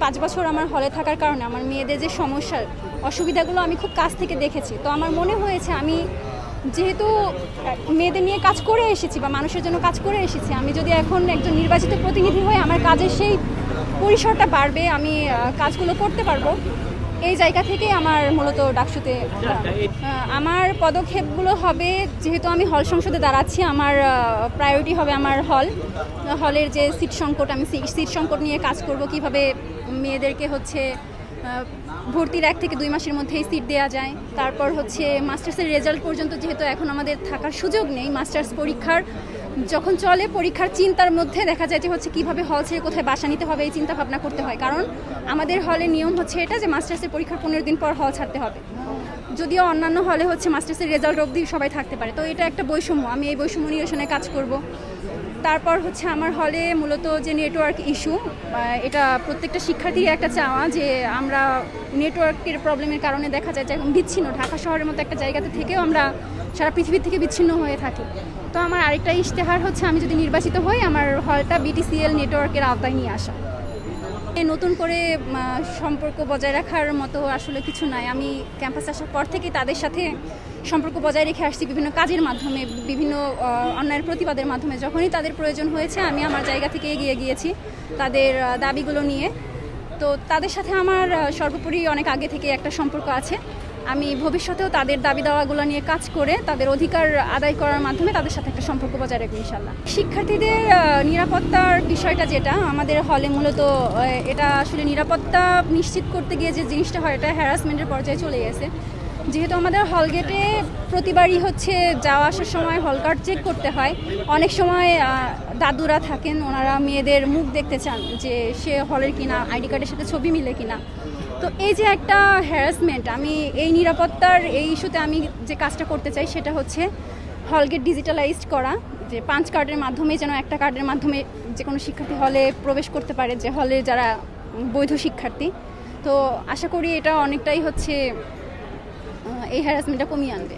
5 বছর আমার হলে থাকার কারণে আমার মেয়েদের যে সমস্যার অসুবিধাগুলো আমি খুব কাছ থেকে দেখেছি। তো আমার মনে হয়েছে আমি যেহেতু মেয়েদের নিয়ে কাজ করে এসেছি বা মানুষের জন্য কাজ করে এসেছি, আমি যদি এখন একজন নির্বাচিত প্রতিনিধি হই আমার কাজের সেই পরিসরটা বাড়বে, আমি কাজগুলো করতে পারবো। এই জায়গা থেকে আমার মূলত ডাকসুতে আমার পদক্ষেপগুলো হবে, যেহেতু আমি হল সংসদে দাঁড়াচ্ছি, আমার প্রায়োরিটি হবে আমার হলের যে সিট সংকট, আমি সিট সংকট নিয়ে কাজ করব। কিভাবে মেয়েদেরকে হচ্ছে ভর্তির 1 থেকে 2 মাসের মধ্যেই সিট দেওয়া যায়। তারপর হচ্ছে মাস্টার্সের রেজাল্ট পর্যন্ত যেহেতু এখন আমাদের থাকার সুযোগ নেই, মাস্টার্স পরীক্ষার যখন চলে পরীক্ষার চিন্তার মধ্যে দেখা যায় যে হচ্ছে কীভাবে হল ছেড়ে কোথায় বাসা নিতে হবে এই চিন্তা ভাবনা করতে হয়। কারণ আমাদের হলের নিয়ম হচ্ছে এটা যে মাস্টার্সের পরীক্ষার 15 দিন পর হল ছাড়তে হবে, যদিও অন্যান্য হলে হচ্ছে মাস্টার্সের রেজাল্ট অবধি সবাই থাকতে পারে। তো এটা একটা বৈষম্য, আমি এই বৈষম্য নিরসনে কাজ করব। তারপর হচ্ছে আমার হলে মূলত যে নেটওয়ার্ক ইস্যু, এটা প্রত্যেকটা শিক্ষার্থীর একটা চাওয়া যে আমরা নেটওয়ার্কের প্রবলেমের কারণে দেখা যায় যে এখন বিচ্ছিন্ন, ঢাকা শহরের মতো একটা জায়গাতে থেকেও আমরা সারা পৃথিবীর থেকে বিচ্ছিন্ন হয়ে থাকি। তো আমার আরেকটা ইশতেহার হচ্ছে আমি যদি নির্বাচিত হই আমার হলটা বিটিসিএল নেটওয়ার্কের আওতায় নিয়ে আসা। নতুন করে সম্পর্ক বজায় রাখার মতো আসলে কিছু নাই। আমি ক্যাম্পাসে আসার পর থেকেই তাদের সাথে সম্পর্ক বজায় রেখে আসছি বিভিন্ন কাজের মাধ্যমে, বিভিন্ন অন্যায়ের প্রতিবাদের মাধ্যমে। যখনই তাদের প্রয়োজন হয়েছে আমি আমার জায়গা থেকে এগিয়ে গিয়েছি তাদের দাবিগুলো নিয়ে। তো তাদের সাথে আমার সর্বোপরি অনেক আগে থেকে একটা সম্পর্ক আছে। আমি ভবিষ্যতেও তাদের দাবি দাওয়াগুলো নিয়ে কাজ করে তাদের অধিকার আদায় করার মাধ্যমে তাদের সাথে একটা সম্পর্ক বজায় রাখবো ইনশাল্লাহ। শিক্ষার্থীদের নিরাপত্তার বিষয়টা যেটা আমাদের হলে মূলত এটা আসলে নিরাপত্তা নিশ্চিত করতে গিয়ে যে জিনিসটা হয় এটা হ্যারাসমেন্টের পর্যায়ে চলে গেছে। যেহেতু আমাদের হল গেটে প্রতিবারই হচ্ছে যাওয়া আসার সময় হল কার্ড চেক করতে হয়। অনেক সময় দাদুরা থাকেন, ওনারা মেয়েদের মুখ দেখতে চান যে সে হলের কিনা, আইডি কার্ডের সাথে ছবি মিলে কিনা। তো এই যে একটা হ্যারাসমেন্ট, আমি এই নিরাপত্তার এই ইস্যুতে আমি যে কাজটা করতে চাই সেটা হচ্ছে হল গেট ডিজিটালাইজড করা, যে 5 কার্ডের মাধ্যমে যেন একটা কার্ডের মাধ্যমে যে কোনো শিক্ষার্থী হলে প্রবেশ করতে পারে, যে হলে যারা বৈধ শিক্ষার্থী। তো আশা করি এটা অনেকটাই হচ্ছে এই হ্যারাসমেন্টটা কমিয়ে আনবে।